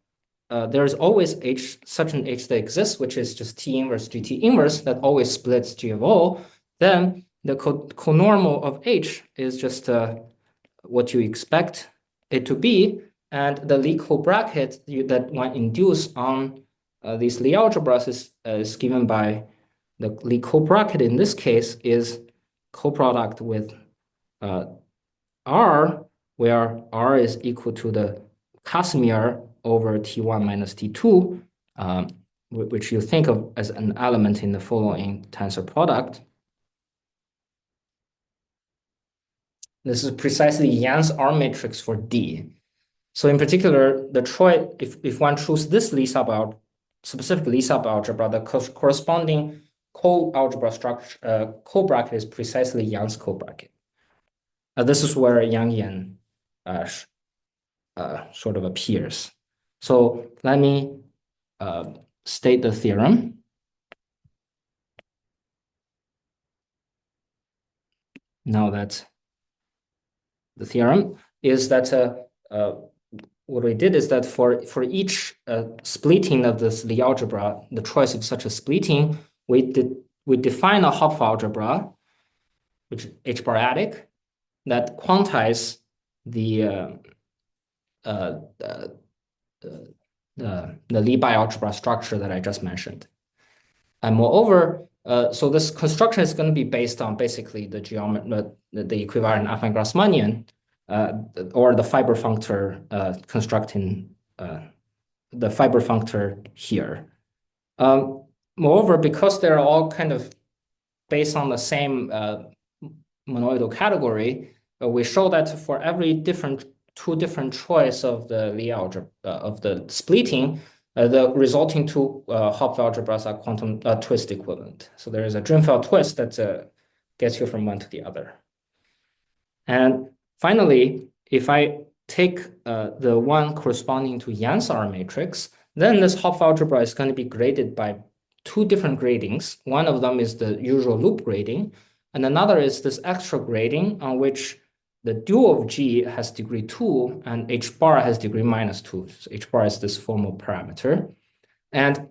B: there is always such an H that exists, which is just T inverse GT inverse that always splits G of O, then the conormal of H is just what you expect it to be, and the Lie co-bracket that one induce on these Lie algebras is given by the Lie co-bracket in this case is coproduct with R, where R is equal to the Casimir over T1 minus T2, which you think of as an element in the following tensor product. This is precisely Yang's R matrix for D. So in particular, the choice, if one chooses this specific Lie subalgebra, the corresponding co-algebra structure, co-bracket is precisely Yang's co-bracket. This is where Yangian sort of appears. So let me state the theorem. Now that the theorem is that what we did is that for each splitting of this Lie algebra, the choice of such a splitting, we define a Hopf algebra, which is H bar adic, that quantize the Lie bialgebra structure that I just mentioned. And moreover, so this construction is going to be based on basically the equivariant affine Grassmannian, or the fiber functor constructing the fiber functor here. Moreover, because they're all kind of based on the same monoidal category, we show that for every two different choice of the Lie algebra of the splitting, the resulting two Hopf algebras are quantum twist equivalent. So there is a Drinfeld twist that gets you from one to the other. And finally, if I take the one corresponding to Yang's R matrix, then this Hopf algebra is going to be graded by two different gradings. One of them is the usual loop grading, and another is this extra grading on which the dual of G has degree 2 and H bar has degree -2. So H bar is this formal parameter. And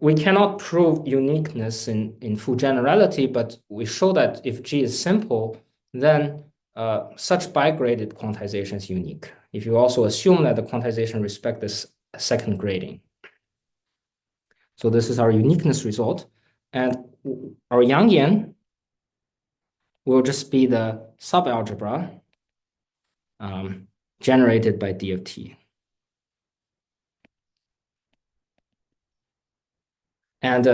B: we cannot prove uniqueness in full generality, but we show that if G is simple, then such bigraded quantization is unique. If you also assume that the quantization respects this second grading. So this is our uniqueness result. And our Yangian will just be the subalgebra generated by D of T. And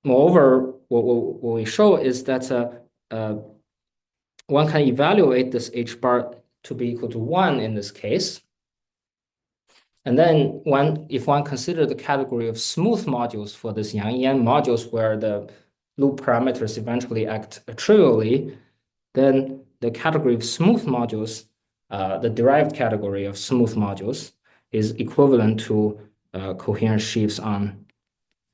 B: moreover, what we show is that one can evaluate this H bar to be equal to 1 in this case. And then if one consider the category of smooth modules for this Yang modules where the loop parameters eventually act trivially, then the category of smooth modules, the derived category of smooth modules, is equivalent to coherent sheaves on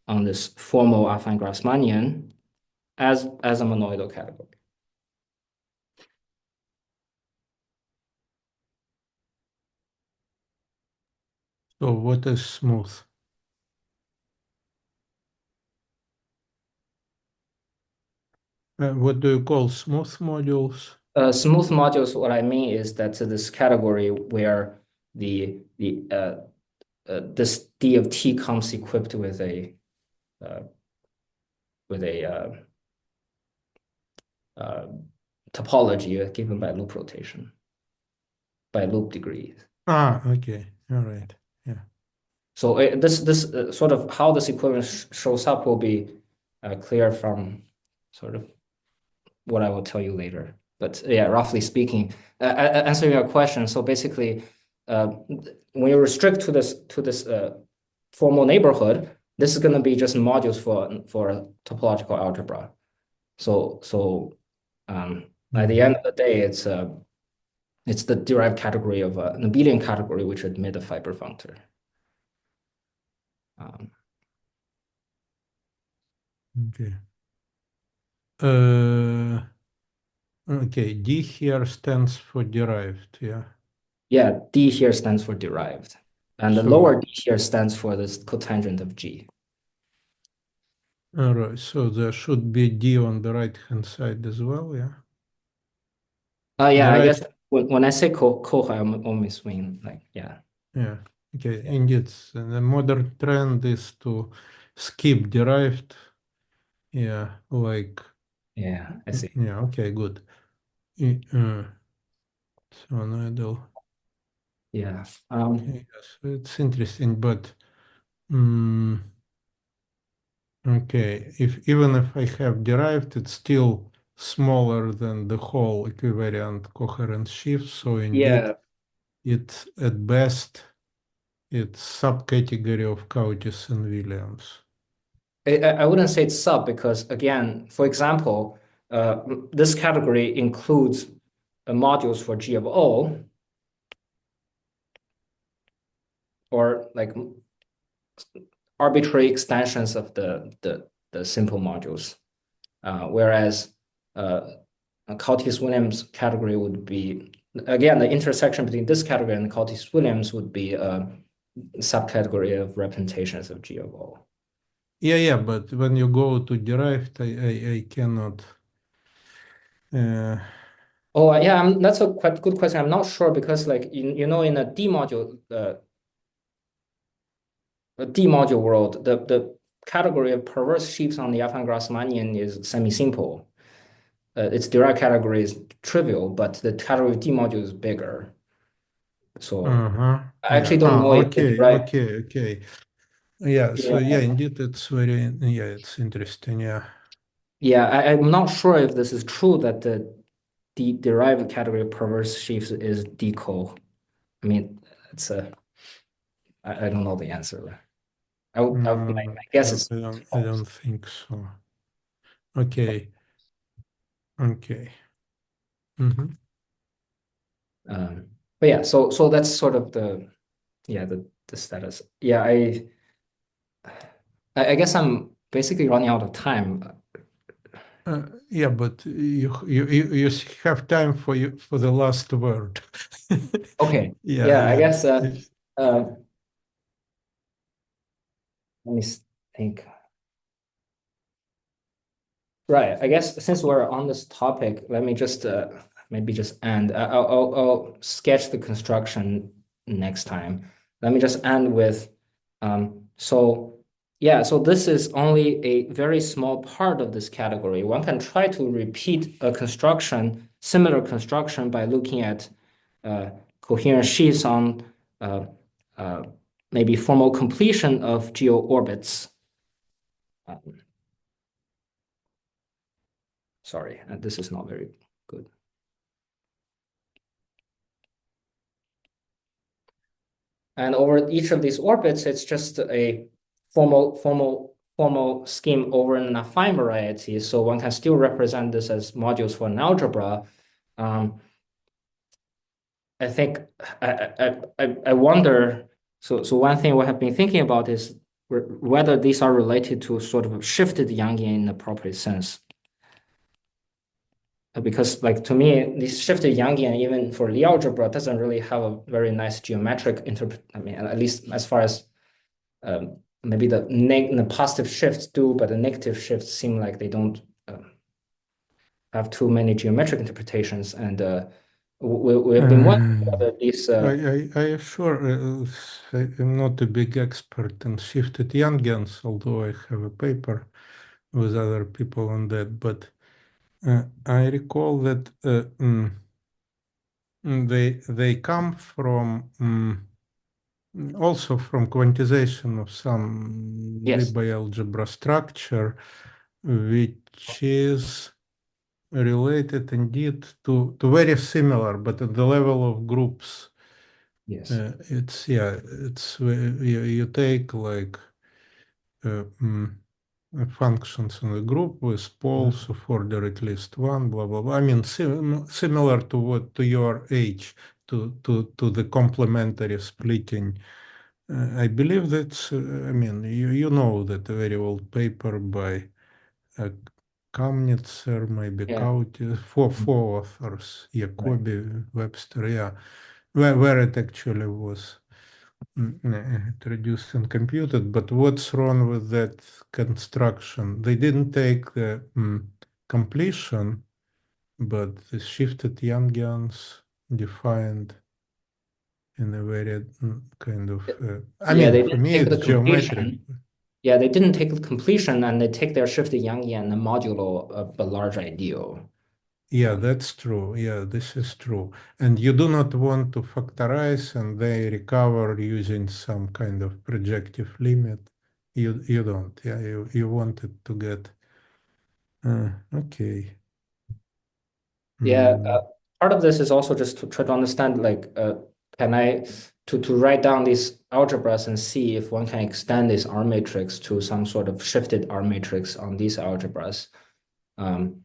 B: this formal affine Grassmannian as a monoidal category.
A: So what is smooth? What do you call smooth modules?
B: Smooth modules, what I mean is that this category where this d of t comes equipped with a uh, with a uh, topology given by loop rotation, by loop degrees.
A: Okay, all right, yeah.
B: So this sort of how this equivalence shows up will be clear from sort of what I will tell you later. But yeah, roughly speaking, answering your question. So basically, when you restrict to this formal neighborhood, this is going to be just modules for a topological algebra. So at the end of the day, it's the derived category of an Abelian category which admit a fiber functor.
A: Okay. Okay, D here stands for derived, yeah.
B: Yeah, D here stands for derived. And the
A: So,
B: lower D here stands for this cotangent of G.
A: all right, so there should be D on the right-hand side as well, yeah.
B: Yeah, I
A: Derived,
B: guess when I say co, I always mean like, yeah.
A: yeah. Okay,
B: Yeah.
A: indeed, the modern trend is to skip derived, yeah, like,
B: Yeah, I see.
A: yeah, okay, good. So idle.
B: Yeah.
A: Okay, yes, it's interesting, but okay, even if I have derived, it's still smaller than the whole equivariant coherent shift. So indeed,
B: Yeah.
A: it's at best it's subcategory of Cauchy and Williams.
B: I wouldn't say it's sub because again, for example, this category includes modules for G of O or like arbitrary extensions of the simple modules. Whereas Cauchy-Williams category would be, again, the intersection between this category and Cauchy-Williams would be a subcategory of representations of G of O.
A: Yeah, but when you go to derived, I cannot.
B: Oh, yeah, that's a quite good question. I'm not sure because, like, in a D module world, the category of perverse sheaves on the affine Grassmannian is semi-simple. Its derived category is trivial, but the category of D module is bigger. So
A: Uh-huh.
B: I
A: Yeah.
B: actually don't know if the
A: Okay,
B: derived.
A: okay. Yeah, so
B: Yeah,
A: yeah, indeed, it's interesting. Yeah.
B: yeah. I'm not sure if this is true that the derived category of perverse sheaves is deco. I mean, it's a. I don't know the answer. My guess is
A: I
B: false.
A: don't think so. Okay, okay. Mm-hmm.
B: But yeah, so that's sort of the status. Yeah, I guess I'm basically running out of time.
A: Yeah, but you have time for for the last word.
B: Okay.
A: Yeah,
B: Yeah, I
A: yeah.
B: guess uh, let me think. Right. I guess since we're on this topic, let me just maybe just end. I'll sketch the construction next time. Let me just end with so yeah, so this is only a very small part of this category. One can try to repeat a construction, similar construction by looking at coherent sheaves on uh, uh, maybe formal completion of geo orbits. Sorry, this is not very good. And over each of these orbits, it's just a formal scheme over an affine variety. So one can still represent this as modules for an algebra. Um, I think I wonder. So one thing we have been thinking about is whether these are related to sort of shifted Yangian in the appropriate sense. Because like to me, this shifted Yangian, even for Lie algebra, doesn't really have a very nice geometric interpret. I mean, at least as far as maybe the positive shifts do, but the negative shifts seem like they don't have too many geometric interpretations. And we have been wondering whether these.
A: I sure I'm not a big expert in shifted Yangians, although I have a paper with other people on that. But I recall that they come from also from quantization of some
B: Yes.
A: Libby algebra structure, which is related indeed to very similar, but at the level of groups.
B: Yes.
A: You take like uh, mm, functions in a group with poles
B: Mhm.
A: of order at least one, blah blah blah. I mean, similar to what to your age, to the complementary splitting. I believe that's. I mean, you know that a very old paper by uh, Kamnitzer, maybe
B: Yeah.
A: Kauti,
B: Mhm.
A: four authors,
B: Right.
A: Jacobi, Webster, yeah, where it actually was introduced and computed. But what's wrong with that construction? They didn't take the completion, but the shifted Yangians defined in a very kind of. I
B: Yeah,
A: mean,
B: they
A: for
B: didn't
A: me,
B: take
A: it's
B: the
A: geometric.
B: completion. Yeah, they didn't take the completion, and they take their shifted Yangian and modulo of a large ideal.
A: Yeah,
B: Um,
A: that's true. Yeah, this is true. And you do not want to factorize and they recover using some kind of projective limit. You don't. Yeah, you want it to get. Okay.
B: yeah,
A: Mm,
B: part of this is also just to try to understand, like, can I to write down these algebras and see if one can extend this R matrix to some sort of shifted R matrix on these algebras. Um,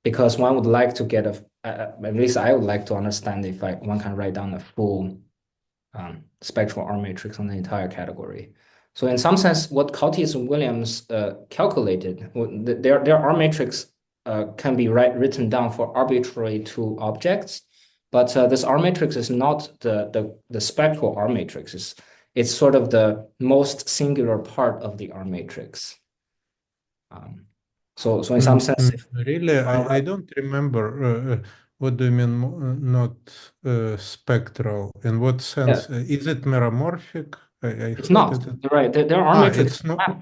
B: because one would like to get at least I would like to understand if one can write down a full spectral R matrix on the entire category. So in some sense, what Curtis and Williams calculated, their R matrix can be written down for arbitrary two objects, but this R matrix is not the spectral R matrix. It's sort of the most singular part of the R matrix. Um, so in some sense, if
A: really,
B: one
A: I don't remember. What do you mean, not spectral? In what
B: yeah,
A: sense? Is it meromorphic? I
B: it's
A: thought
B: not.
A: it.
B: You're right. There are matrices
A: It's not.
B: map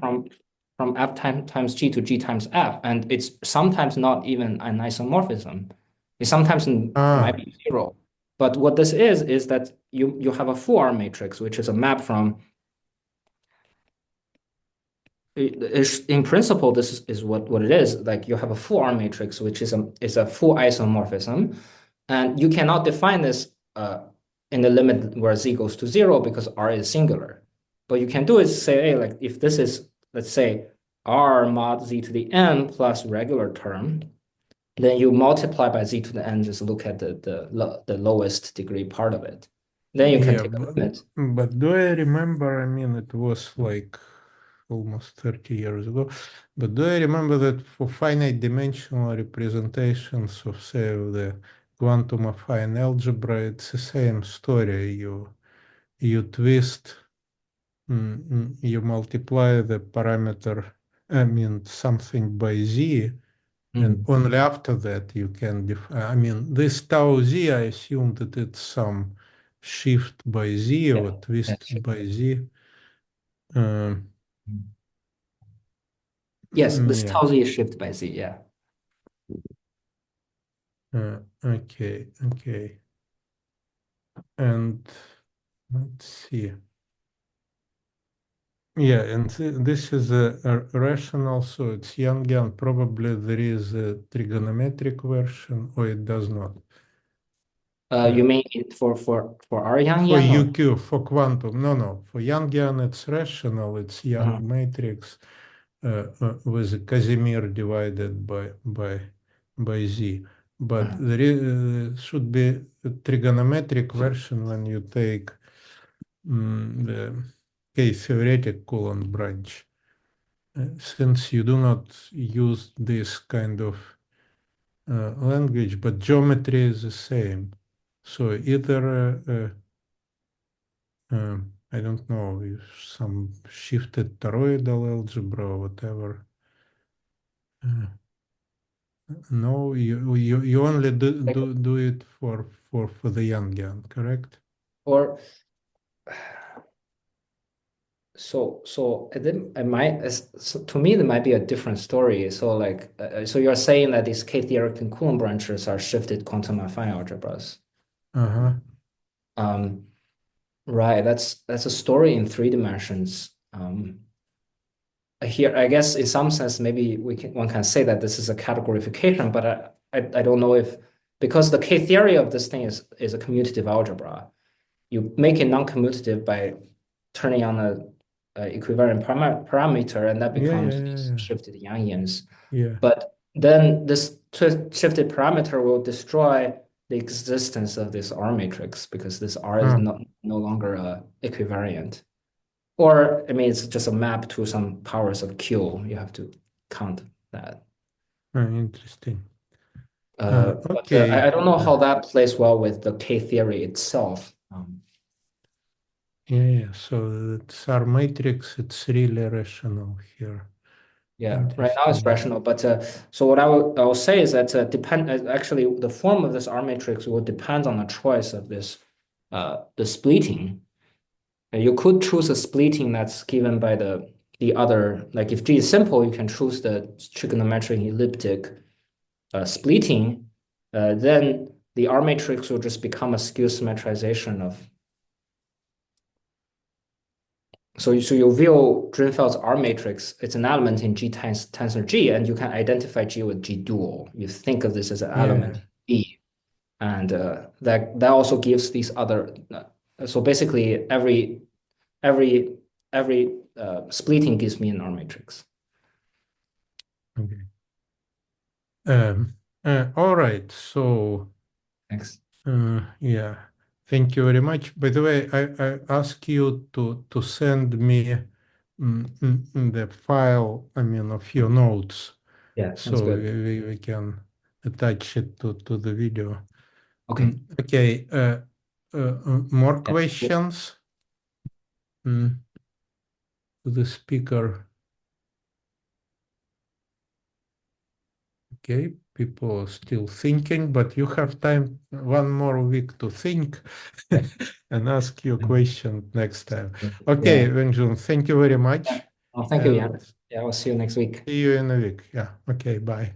B: from f times g to g times f, and it's sometimes not even an isomorphism. It sometimes might
A: Ah,
B: be zero. But what this is that you have a full R matrix, which is a map from. In principle, this is what it is. Like you have a full R matrix, which is a full isomorphism, and you cannot define this in the limit where z goes to zero because R is singular. But you can do is say, hey, like if this is, let's say, R mod z to the n plus regular term, then you multiply by z to the n, just look at the lowest degree part of it. Then you can
A: yeah,
B: take a limit.
A: but do I remember? I mean, it was like almost 30 years ago. But do I remember that for finite dimensional representations of, say, the quantum affine algebra, it's the same story. You twist, you multiply the parameter, I mean, something by z, and
B: Mhm.
A: only after that you can define. I mean, this tau z, I assume that it's some shift by z
B: Yeah,
A: or twist
B: that's
A: by z. Um,
B: yes, this
A: yeah.
B: tells you shift by z. Yeah.
A: Okay. Okay. And let's see. Yeah, and this is a rational, so it's Yangian. Probably there is a trigonometric version, or it does not.
B: You mean for our
A: For
B: Yang or?
A: UQ, for quantum. No. For Yangian, it's rational. It's Yang
B: Uh-huh.
A: matrix with a Casimir divided by Z. But
B: Uh-huh.
A: there should be a trigonometric version when you take the K-theoretic Coulomb branch. Since you do not use this kind of language, but geometry is the same. So either I don't know, if some shifted toroidal algebra or whatever. No, you only do it for the Yangian, correct?
B: Or it might to me it might be a different story. So like so you're saying that these K-theoretic and Coulomb branches are shifted quantum affine algebras.
A: Uh-huh.
B: Um, right. That's a story in three dimensions. Here, I guess in some sense, maybe one can say that this is a categorification, but I don't know if because the K theory of this thing is a commutative algebra. You make it non-commutative by turning on a equivariant parameter, and that becomes these
A: Yeah.
B: shifted Yangians.
A: Yeah.
B: But then this shifted parameter will destroy the existence of this R matrix because this R is
A: Ah,
B: no longer equivariant. Or, I mean, it's just a map to some powers of Q. You have to count that.
A: interesting.
B: But
A: Okay.
B: I don't know how that plays well with the K theory itself.
A: Yeah. So it's our matrix. It's really rational here.
B: Yeah, right now it's
A: Interesting.
B: rational. But so what I will say is that actually the form of this R matrix will depend on the choice of this the splitting. You could choose a splitting that's given by the other, like if G is simple, you can choose the trigonometric elliptic splitting, then the R matrix will just become a skew symmetrization of. So you view Drinfeld's R matrix, it's an element in G tensor G, and you can identify G with G dual. You think of this as an element
A: Yeah.
B: in B, and that also gives these other. So basically, every splitting gives me an R matrix.
A: Okay. All right. So.
B: Thanks.
A: Yeah, thank you very much. By the way, I ask you to send me the file, I mean, of your notes,
B: Yeah, sounds
A: so
B: good.
A: we can attach it to the video.
B: Okay.
A: Okay, more
B: Yeah.
A: questions mm, to the speaker. Okay, people are still thinking, but you have time, one more week to think
B: Yeah.
A: and ask your question next time. Okay,
B: Yeah.
A: Wenjun, thank you very
B: Yeah.
A: much.
B: Oh, thank you,
A: And
B: Jan. Yeah, I'll see you next week.
A: see you in a week. Yeah, okay, bye.